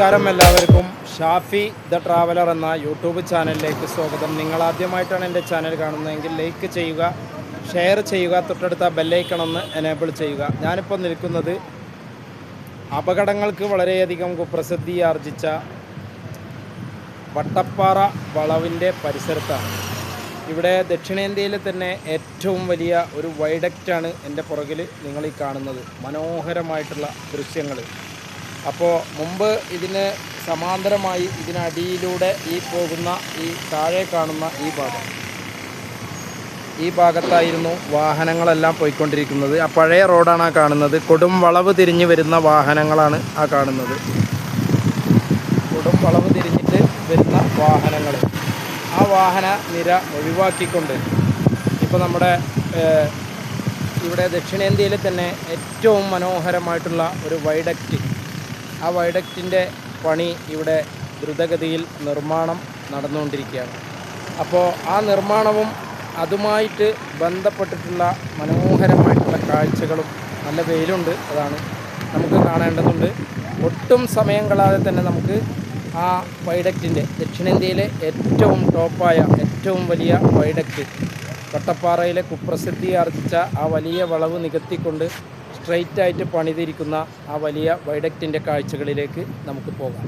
നമസ്കാരം എല്ലാവർക്കും. Shafi the traveller എന്ന യൂട്യൂബ് ചാനലിലേക്ക് സ്വാഗതം. നിങ്ങൾ ആദ്യമായിട്ടാണ് എൻ്റെ ചാനൽ കാണുന്നതെങ്കിൽ ലൈക്ക് ചെയ്യുക, ഷെയർ ചെയ്യുക, തൊട്ടടുത്ത ബെല്ലൈക്കൺ ഒന്ന് എനേബിൾ ചെയ്യുക. ഞാനിപ്പോൾ നിൽക്കുന്നത് അപകടങ്ങൾക്ക് വളരെയധികം കുപ്രസിദ്ധി ആർജിച്ച വട്ടപ്പാറ വളവിൻ്റെ പരിസരത്താണ്. ഇവിടെ ദക്ഷിണേന്ത്യയിലെ തന്നെ ഏറ്റവും വലിയ ഒരു വൈഡക്റ്റാണ് എൻ്റെ പുറകിൽ നിങ്ങൾ ഈ കാണുന്നത്. മനോഹരമായിട്ടുള്ള ദൃശ്യങ്ങൾ. അപ്പോൾ മുമ്പ് ഇതിന് സമാന്തരമായി ഇതിനടിയിലൂടെ ഈ പോകുന്ന ഈ താഴെ കാണുന്ന ഈ ഭാഗത്തായിരുന്നു വാഹനങ്ങളെല്ലാം പോയിക്കൊണ്ടിരിക്കുന്നത്. ആ പഴയ റോഡാണ് ആ കാണുന്നത്. കൊടും വളവ് തിരിഞ്ഞ് വരുന്ന വാഹനങ്ങളാണ് ആ കാണുന്നത്. കൊടും വളവ് തിരിഞ്ഞിട്ട് വരുന്ന വാഹനങ്ങൾ, ആ വാഹന നിര ഒഴിവാക്കിക്കൊണ്ട് ഇപ്പോൾ നമ്മുടെ ഇവിടെ ദക്ഷിണേന്ത്യയിൽ തന്നെ ഏറ്റവും മനോഹരമായിട്ടുള്ള ഒരു വൈഡക്റ്റ്, ആ വൈഡക്റ്റിൻ്റെ പണി ഇവിടെ ദ്രുതഗതിയിൽ നിർമ്മാണം നടന്നുകൊണ്ടിരിക്കുകയാണ്. അപ്പോൾ ആ നിർമ്മാണവും അതുമായിട്ട് ബന്ധപ്പെട്ടിട്ടുള്ള മനോഹരമായിട്ടുള്ള കാഴ്ചകളും, നല്ല വെയിലുണ്ട്, അതാണ് നമുക്ക് കാണേണ്ടതുണ്ട്. ഒട്ടും സമയം കളാതെ തന്നെ നമുക്ക് ആ വൈഡക്റ്റിൻ്റെ, ദക്ഷിണേന്ത്യയിലെ ഏറ്റവും ടോപ്പായ ഏറ്റവും വലിയ വൈഡക്റ്റ്, വട്ടപ്പാറയിലെ കുപ്രസിദ്ധി ആർജിച്ച ആ വലിയ വളവ് നികത്തിക്കൊണ്ട് സ്ട്രെയിറ്റായിട്ട് പണിതിരിക്കുന്ന ആ വലിയ വൈഡക്റ്റിൻ്റെ കാഴ്ചകളിലേക്ക് നമുക്ക് പോകാം.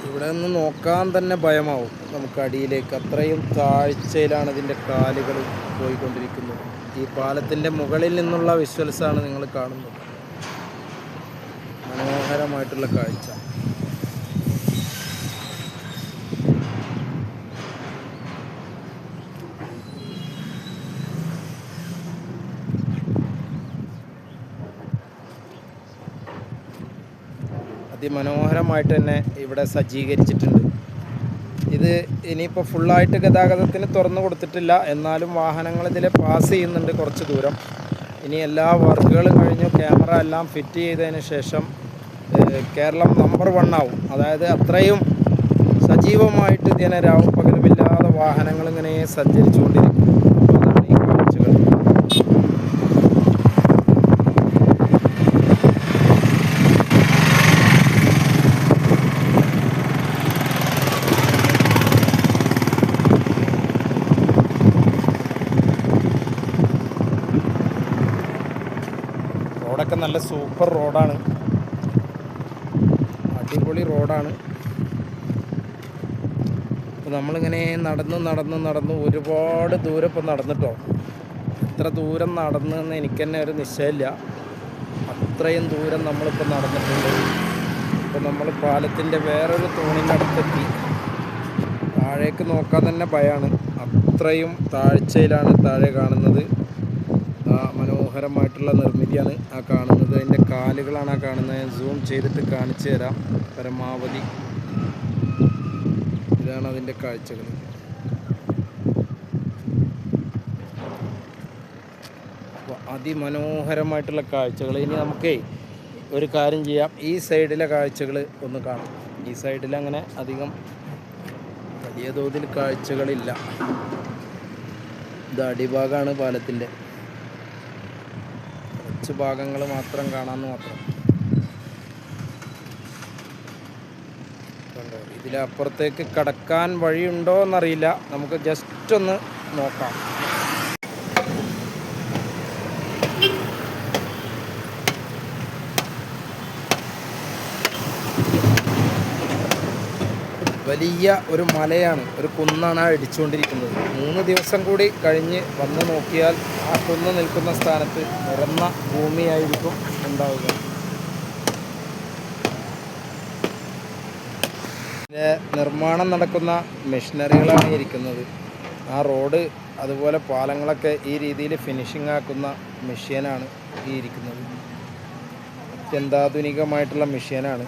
ഇവിടെ നിന്ന് നോക്കാൻ തന്നെ ഭയമാവും നമുക്ക് അടിയിലേക്ക്. അത്രയും താഴ്ചയിലാണ് ഇതിൻ്റെ കാലുകൾ പോയിക്കൊണ്ടിരിക്കുന്നത്. ഈ പാലത്തിൻ്റെ മുകളിൽ നിന്നുള്ള വിഷ്വൽസാണ് നിങ്ങൾ കാണുന്നത്. മനോഹരമായിട്ടുള്ള കാഴ്ച. അതിമനോഹരമായിട്ട് തന്നെ ഇവിടെ സജ്ജീകരിച്ചിട്ടുണ്ട്. ഇത് ഇനിയിപ്പോൾ ഫുള്ളായിട്ട് ഗതാഗതത്തിന് തുറന്നു കൊടുത്തിട്ടില്ല, എന്നാലും വാഹനങ്ങൾ ഇതിൽ പാസ് ചെയ്യുന്നുണ്ട് കുറച്ച് ദൂരം. ഇനി എല്ലാ വർക്കുകളും കഴിഞ്ഞു ക്യാമറ എല്ലാം ഫിറ്റ് ചെയ്തതിന് ശേഷം കേരളം നമ്പർ 1 ആവും. അതായത് അത്രയും സജീവമായിട്ട് ഇതിനെ രാവും പകലുമില്ലാതെ വാഹനങ്ങൾ ഇങ്ങനെ സഞ്ചരിച്ചുകൊണ്ടിരിക്കും. അതാണ് ഈ കാഴ്ചകൾ. റോഡൊക്കെ നല്ല സൂപ്പർ റോഡാണ്, അടിപൊളി റോഡാണ്. അപ്പോൾ നമ്മളിങ്ങനെ നടന്ന് ഒരുപാട് ദൂരം ഇപ്പോൾ നടന്നിട്ടോ. എത്ര ദൂരം നടന്നെന്ന് എനിക്ക് തന്നെ ഒരു നിശ്ചയമില്ല. അത്രയും ദൂരം നമ്മളിപ്പോൾ നടന്നിട്ടുണ്ട്. ഇപ്പോൾ നമ്മൾ പാലത്തിൻ്റെ വേറൊരു തൂണിൻ്റെ അടുത്തെത്തി. താഴേക്ക് നോക്കാൻ തന്നെ ഭയമാണ്. അത്രയും താഴ്ചയിലാണ് താഴെ കാണുന്നത്. മനോഹരമായിട്ടുള്ള നിർമ്മിതിയാണ് ആ കാണുന്നത്. അതിൻ്റെ കാലുകളാണ് ആ കാണുന്നത്. ഞാൻ സൂം ചെയ്തിട്ട് കാണിച്ചു തരാം പരമാവധി. ഇതാണ് അതിൻ്റെ കാഴ്ചകൾ. അപ്പോൾ അതിമനോഹരമായിട്ടുള്ള കാഴ്ചകൾ. ഇനി നമുക്കേ ഒരു കാര്യം ചെയ്യാം, ഈ സൈഡിലെ കാഴ്ചകൾ ഒന്ന് കാണാം. ഈ സൈഡിൽ അങ്ങനെ അധികം വലിയ തോതിൽ കാഴ്ചകളില്ല. ഇത് അടിഭാഗമാണ് പാലത്തിൻ്റെ. കുറച്ച് ഭാഗങ്ങൾ മാത്രം കാണാമെന്ന് മാത്രം. ഇതിലപ്പുറത്തേക്ക് കടക്കാൻ വഴിയുണ്ടോ എന്നറിയില്ല. നമുക്ക് ജസ്റ്റ് ഒന്ന് നോക്കാം. വലിയ ഒരു മലയാണ്, ഒരു കുന്നാണ് ആ ഇടിച്ചുകൊണ്ടിരിക്കുന്നത്. 3 ദിവസം കൂടി കഴിഞ്ഞ് വന്ന് നോക്കിയാൽ ആ കുന്ന് നിൽക്കുന്ന സ്ഥാനത്ത് നിറന്ന ഭൂമിയായിരിക്കും ഉണ്ടാവുക. നിർമ്മാണം നടക്കുന്ന മെഷീനറികളാണ് ഇരിക്കുന്നത്. ആ റോഡ് അതുപോലെ പാലങ്ങളൊക്കെ ഈ രീതിയിൽ ഫിനിഷിംഗ് ആക്കുന്ന മെഷീനാണ് ഈ ഇരിക്കുന്നത്. അത്യന്താധുനികമായിട്ടുള്ള മെഷീനാണ്.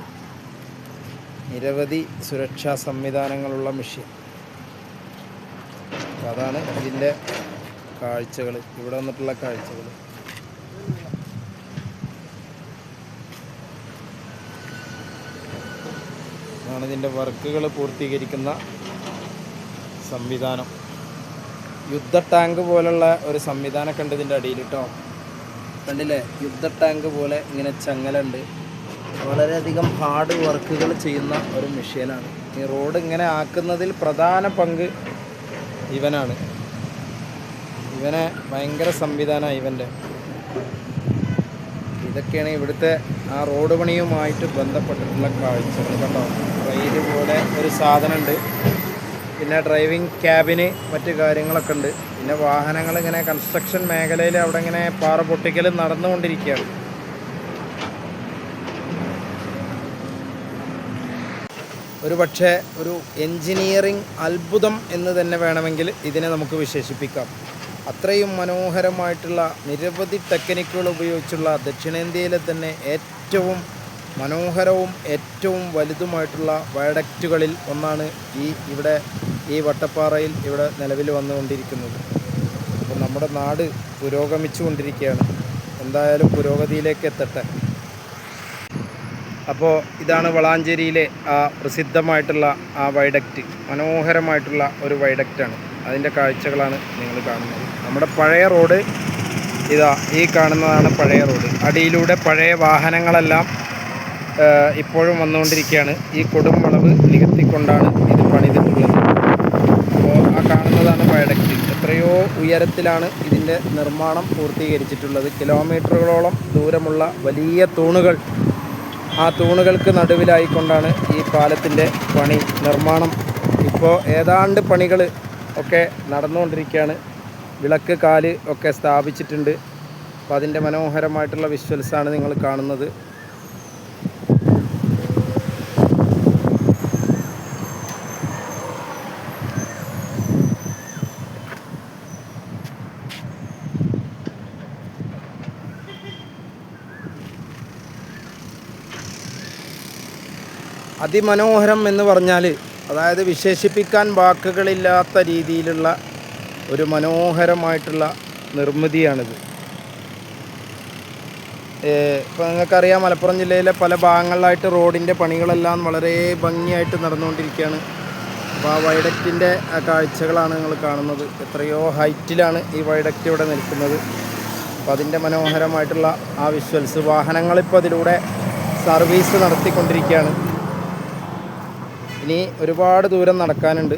നിരവധി സുരക്ഷാ സംവിധാനങ്ങളുള്ള മെഷീൻ. അതാണ് ഇതിൻ്റെ കാഴ്ചകൾ, ഇവിടെ വന്നിട്ടുള്ള കാഴ്ചകൾ. ആണ് ഇതിൻ്റെ വർക്കുകൾ പൂർത്തീകരിക്കുന്ന സംവിധാനം. യുദ്ധ ടാങ്ക് പോലുള്ള ഒരു സംവിധാനമൊക്കെ ഉണ്ട് ഇതിൻ്റെ അടിയിൽ കേട്ടോ. കണ്ടില്ലേ, യുദ്ധ ടാങ്ക് പോലെ ഇങ്ങനെ ചങ്ങലുണ്ട്. വളരെയധികം ഹാർഡ് വർക്കുകൾ ചെയ്യുന്ന ഒരു മെഷീനാണ്. ഈ റോഡ് ഇങ്ങനെ ആക്കുന്നതിൽ പ്രധാന പങ്ക് ഇവനാണ്. ഇവനെ ഭയങ്കര സംവിധാനമാണ് ഇവൻ്റെ. ഇതൊക്കെയാണ് ഇവിടുത്തെ ആ റോഡ് പണിയുമായിട്ട് ബന്ധപ്പെട്ടിട്ടുള്ള കാഴ്ചകൾ കേട്ടോ. റെയിൽ പോലെ ഒരു സാധനമുണ്ട്, പിന്നെ ഡ്രൈവിംഗ് ക്യാബിന് മറ്റ് കാര്യങ്ങളൊക്കെ ഉണ്ട്. പിന്നെ വാഹനങ്ങൾ ഇങ്ങനെ കൺസ്ട്രക്ഷൻ മേഖലയിൽ അവിടെ ഇങ്ങനെ പാറ പൊട്ടിക്കൽ നടന്നുകൊണ്ടിരിക്കുകയാണ്. ഒരു പക്ഷേ ഒരു എൻജിനീയറിംഗ് അത്ഭുതം എന്ന് തന്നെ വേണമെങ്കിൽ ഇതിനെ നമുക്ക് വിശേഷിപ്പിക്കാം. അത്രയും മനോഹരമായിട്ടുള്ള നിരവധി ടെക്നിക്കുകൾ ഉപയോഗിച്ചുള്ള ദക്ഷിണേന്ത്യയിലെ തന്നെ ഏറ്റവും മനോഹരവും ഏറ്റവും വലുതുമായിട്ടുള്ള വയഡക്റ്റുകളിൽ ഒന്നാണ് ഈ വട്ടപ്പാറയിൽ ഇവിടെ നിലവിൽ വന്നുകൊണ്ടിരിക്കുന്നത്. അപ്പോൾ നമ്മുടെ നാട് പുരോഗമിച്ചു കൊണ്ടിരിക്കുകയാണ്. എന്തായാലും പുരോഗതിയിലേക്ക് എത്തട്ടെ. അപ്പോൾ ഇതാണ് വളാഞ്ചേരിയിലെ ആ പ്രസിദ്ധമായിട്ടുള്ള ആ വയഡക്റ്റ്. മനോഹരമായിട്ടുള്ള ഒരു വയഡക്റ്റാണ്. അതിൻ്റെ കാഴ്ചകളാണ് നിങ്ങൾ കാണുന്നത്. നമ്മുടെ പഴയ റോഡ് ഇതാ, ഈ കാണുന്നതാണ് പഴയ റോഡ്. അടിയിലൂടെ പഴയ വാഹനങ്ങളെല്ലാം ഇപ്പോഴും വന്നുകൊണ്ടിരിക്കുകയാണ്. ഈ കൊടും വളവ് നികത്തിക്കൊണ്ടാണ് ഇത് പണിതിട്ടുള്ളത്. അപ്പോൾ ആ കാണുന്നതാണ് വയഡക്റ്റ്. എത്രയോ ഉയരത്തിലാണ് ഇതിൻ്റെ നിർമ്മാണം പൂർത്തീകരിച്ചിട്ടുള്ളത്. കിലോമീറ്ററുകളോളം ദൂരമുള്ള വലിയ തൂണുകൾ, ആ തൂണുകൾക്ക് നടുവിലായിക്കൊണ്ടാണ് ഈ പാലത്തിൻ്റെ നിർമ്മാണം. ഇപ്പോൾ ഏതാണ്ട് പണികൾ ഒക്കെ നടന്നുകൊണ്ടിരിക്കുകയാണ്. വിളക്ക് കാല് ഒക്കെ സ്ഥാപിച്ചിട്ടുണ്ട്. അപ്പോൾ അതിൻ്റെ മനോഹരമായിട്ടുള്ള വിഷ്വൽസാണ് നിങ്ങൾ കാണുന്നത്. അതിമനോഹരം എന്ന് പറഞ്ഞാൽ, അതായത് വിശേഷിപ്പിക്കാൻ വാക്കുകളില്ലാത്ത രീതിയിലുള്ള ഒരു മനോഹരമായിട്ടുള്ള നിർമ്മിതിയാണിത്. ഇപ്പോൾ നിങ്ങൾക്കറിയാം, മലപ്പുറം ജില്ലയിലെ പല ഭാഗങ്ങളിലായിട്ട് റോഡിൻ്റെ പണികളെല്ലാം വളരെ ഭംഗിയായിട്ട് നടന്നുകൊണ്ടിരിക്കുകയാണ്. അപ്പോൾ ആ വയഡക്റ്റിൻ്റെ ആ കാഴ്ചകളാണ് നിങ്ങൾ കാണുന്നത്. എത്രയോ ഹൈറ്റിലാണ് ഈ വയഡക്റ്റ് ഇവിടെ നിൽക്കുന്നത്. അപ്പോൾ അതിൻ്റെ മനോഹരമായിട്ടുള്ള ആ വിഷ്വൽസ്. വാഹനങ്ങളിപ്പോൾ അതിലൂടെ സർവീസ് നടത്തിക്കൊണ്ടിരിക്കുകയാണ്. ഇനി ഒരുപാട് ദൂരം നടക്കാനുണ്ട്.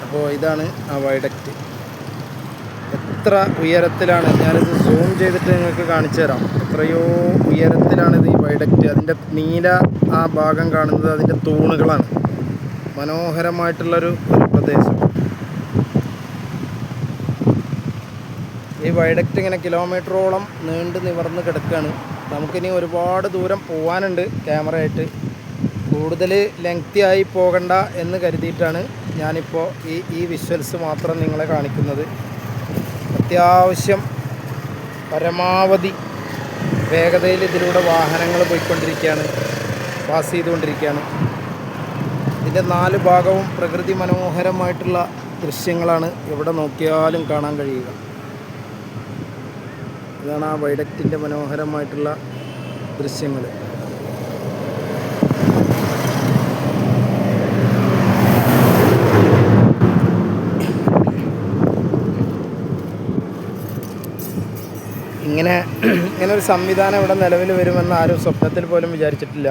അപ്പോൾ ഇതാണ് ആ വയഡക്റ്റ്. എത്ര ഉയരത്തിലാണ്, ഞാനിത് സൂം ചെയ്തിട്ട് നിങ്ങൾക്ക് കാണിച്ചു തരാം. എത്രയോ ഉയരത്തിലാണിത് ഈ വയഡക്റ്റ്. അതിൻ്റെ നീല ആ ഭാഗം കാണുന്നത് അതിൻ്റെ തൂണുകളാണ്. മനോഹരമായിട്ടുള്ളൊരു പ്രദേശം. ഈ വയഡക്റ്റ് ഇങ്ങനെ കിലോമീറ്ററോളം നീണ്ടു നിവർന്ന് കിടക്കുകയാണ്. നമുക്കിനി ഒരുപാട് ദൂരം പോകാനുണ്ട് ക്യാമറയായിട്ട്. കൂടുതൽ ലെങ്തി ആയി പോകണ്ട എന്ന് കരുതിയിട്ടാണ് ഞാനിപ്പോൾ ഈ വിഷ്വൽസ് മാത്രം നിങ്ങളെ കാണിക്കുന്നത്. അത്യാവശ്യം പരമാവധി വേഗതയിൽ ഇതിലൂടെ വാഹനങ്ങൾ പോയിക്കൊണ്ടിരിക്കുകയാണ്, പാസ് ചെയ്തുകൊണ്ടിരിക്കുകയാണ്. ഇതിൻ്റെ 4 ഭാഗവും പ്രകൃതി മനോഹരമായിട്ടുള്ള ദൃശ്യങ്ങളാണ് എവിടെ നോക്കിയാലും കാണാൻ കഴിയുക. ഇതാണ് ആ വയഡക്റ്റിൻ്റെ മനോഹരമായിട്ടുള്ള ദൃശ്യങ്ങൾ. ഇങ്ങനെ ഒരു സംവിധാനം ഇവിടെ നിലവിൽ വരുമെന്ന് ആരും സ്വപ്നത്തിൽ പോലും വിചാരിച്ചിട്ടില്ല.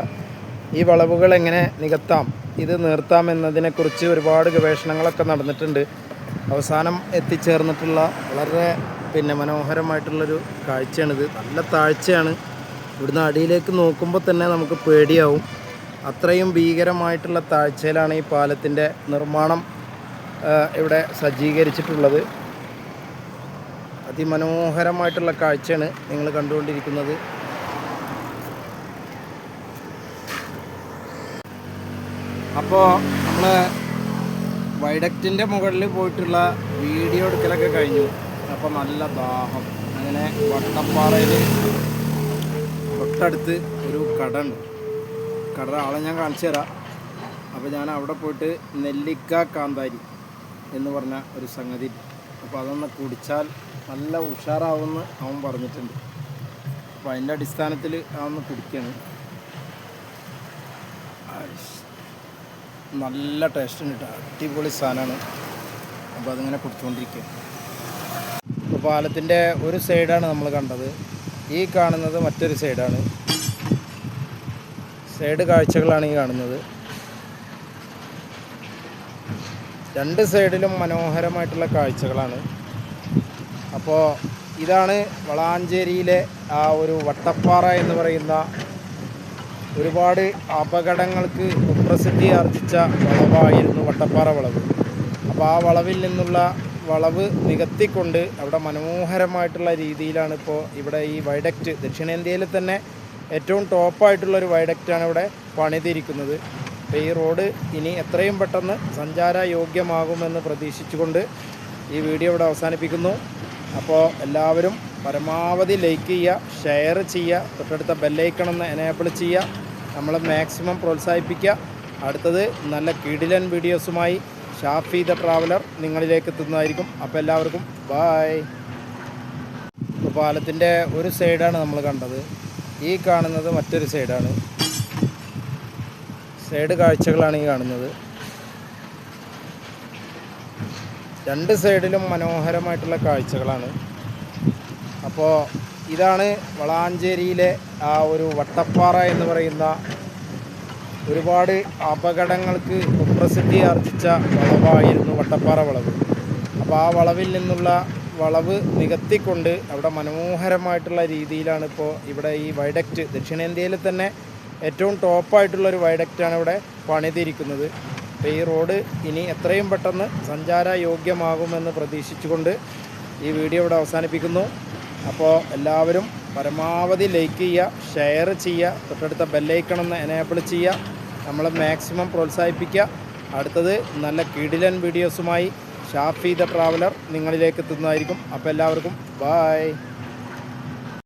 ഈ വളവുകൾ എങ്ങനെ നികത്താം, ഇത് നിർത്താം എന്നതിനെക്കുറിച്ച് ഒരുപാട് ഗവേഷണങ്ങളൊക്കെ നടന്നിട്ടുണ്ട്. അവസാനം എത്തിച്ചേർന്നിട്ടുള്ള വളരെ മനോഹരമായിട്ടുള്ളൊരു കാഴ്ചയാണിത്. നല്ല താഴ്ചയാണ്. ഇവിടുന്ന് അടിയിലേക്ക് നോക്കുമ്പോൾ തന്നെ നമുക്ക് പേടിയാവും. അത്രയും ഭീകരമായിട്ടുള്ള താഴ്ചയിലാണ് ഈ പാലത്തിൻ്റെ നിർമ്മാണം ഇവിടെ സജ്ജീകരിച്ചിട്ടുള്ളത്. അതിമനോഹരമായിട്ടുള്ള കാഴ്ചയാണ് നിങ്ങൾ കണ്ടുകൊണ്ടിരിക്കുന്നത്. അപ്പോൾ നമ്മൾ വയഡക്റ്റിൻ്റെ മുകളിൽ പോയിട്ടുള്ള വീഡിയോ എടുക്കലൊക്കെ കഴിഞ്ഞു. അപ്പോൾ നല്ല ദാഹം. അങ്ങനെ വട്ടപ്പാറയിൽ തൊട്ടടുത്ത് ഒരു കട ഉണ്ട്. കട ആളെ ഞാൻ കാണിച്ചു തരാം. അപ്പോൾ ഞാൻ അവിടെ പോയിട്ട് നെല്ലിക്ക കാന്താരി എന്ന് പറഞ്ഞ ഒരു സംഗതി അപ്പോൾ അതൊന്ന് കുടിച്ചാൽ നല്ല ഉഷാറാവുമെന്ന് അവൻ പറഞ്ഞിട്ടുണ്ട്. അപ്പോൾ അതിൻ്റെ അടിസ്ഥാനത്തിൽ അതൊന്ന് കുടിക്കുകയാണ്. നല്ല ടേസ്റ്റ് ഉണ്ട് കേട്ടോ, അടിപൊളി സാധനമാണ്. അപ്പോൾ അതിങ്ങനെ കുടിച്ചുകൊണ്ടിരിക്കുക. അപ്പോൾ പാലത്തിൻ്റെ ഒരു സൈഡാണ് നമ്മൾ കണ്ടത്. ഈ കാണുന്നത് മറ്റൊരു സൈഡാണ്. സൈഡ് കാഴ്ചകളാണ് ഈ കാണുന്നത്. രണ്ട് സൈഡിലും മനോഹരമായിട്ടുള്ള കാഴ്ചകളാണ്. അപ്പോൾ ഇതാണ് വളാഞ്ചേരിയിലെ ആ ഒരു വട്ടപ്പാറ എന്ന് പറയുന്ന ഒരുപാട് അപകടങ്ങൾക്ക് പ്രസിദ്ധി ആർജിച്ച വളവായിരുന്നു വട്ടപ്പാറ വളവ്. അപ്പോൾ ആ വളവിൽ നിന്നുള്ള വളവ് നികത്തിക്കൊണ്ട് അവിടെ മനോഹരമായിട്ടുള്ള രീതിയിലാണ് ഇപ്പോൾ ഇവിടെ ഈ വൈഡക്റ്റ്, ദക്ഷിണേന്ത്യയിൽ തന്നെ ഏറ്റവും ടോപ്പായിട്ടുള്ളൊരു വൈഡക്റ്റാണ് ഇവിടെ പണിതിരിക്കുന്നത്. അപ്പോൾ ഈ റോഡ് ഇനി എത്രയും പെട്ടെന്ന് സഞ്ചാരയോഗ്യമാകുമെന്ന് പ്രതീക്ഷിച്ചുകൊണ്ട് ഈ വീഡിയോ ഇവിടെ അവസാനിപ്പിക്കുന്നു. അപ്പോൾ എല്ലാവരും പരമാവധി ലൈക്ക് ചെയ്യുക, ഷെയർ ചെയ്യുക, തൊട്ടടുത്ത ബെല്ലൈക്കണമെന്ന് എനേബിൾ ചെയ്യുക. നമ്മളെ മാക്സിമം പ്രോത്സാഹിപ്പിക്കുക. അടുത്തത് നല്ല കിടിലൻ വീഡിയോസുമായി ഷാഫി ദ ട്രാവലർ നിങ്ങളിലേക്ക് എത്തുന്നതായിരിക്കും. അപ്പോൾ എല്ലാവർക്കും ബായ്. ഇപ്പോൾ പാലത്തിൻ്റെ ഒരു സൈഡാണ് നമ്മൾ കണ്ടത്. ഈ കാണുന്നത് മറ്റൊരു സൈഡാണ്. സൈഡ് കാഴ്ചകളാണ് ഈ കാണുന്നത്. രണ്ട് സൈഡിലും മനോഹരമായിട്ടുള്ള കാഴ്ചകളാണ്. അപ്പോൾ ഇതാണ് വളാഞ്ചേരിയിലെ ആ ഒരു വട്ടപ്പാറ എന്ന് പറയുന്ന ഒരുപാട് അപകടങ്ങൾക്ക് പ്രസിദ്ധി ആർജിച്ച വളവായിരുന്നു വട്ടപ്പാറ വളവ്. അപ്പോൾ ആ വളവിൽ നിന്നുള്ള വളവ് നികത്തിക്കൊണ്ട് അവിടെ മനോഹരമായിട്ടുള്ള രീതിയിലാണ് ഇപ്പോൾ ഇവിടെ ഈ വൈഡക്റ്റ്, ദക്ഷിണേന്ത്യയിൽ തന്നെ ഏറ്റവും ടോപ്പായിട്ടുള്ളൊരു വൈഡക്റ്റാണ് ഇവിടെ പണിതിരിക്കുന്നത്. അപ്പോൾ ഈ റോഡ് ഇനി എത്രയും പെട്ടെന്ന് സഞ്ചാരയോഗ്യമാകുമെന്ന് പ്രതീക്ഷിച്ചുകൊണ്ട് ഈ വീഡിയോ ഇവിടെ അവസാനിപ്പിക്കുന്നു. അപ്പോൾ എല്ലാവരും പരമാവധി ലൈക്ക് ചെയ്യുക, ഷെയർ ചെയ്യുക, തൊട്ടടുത്ത ബെല്ലൈക്കണമെന്ന് എനേബിൾ ചെയ്യുക. നമ്മളെ മാക്സിമം പ്രോത്സാഹിപ്പിക്കുക. അടുത്തത് നല്ല കിടിലൻ വീഡിയോസുമായി ഷാഫി ദ ട്രാവലർ നിങ്ങളിലേക്ക് എത്തുന്നതായിരിക്കും. അപ്പോൾ എല്ലാവർക്കും ബായ്.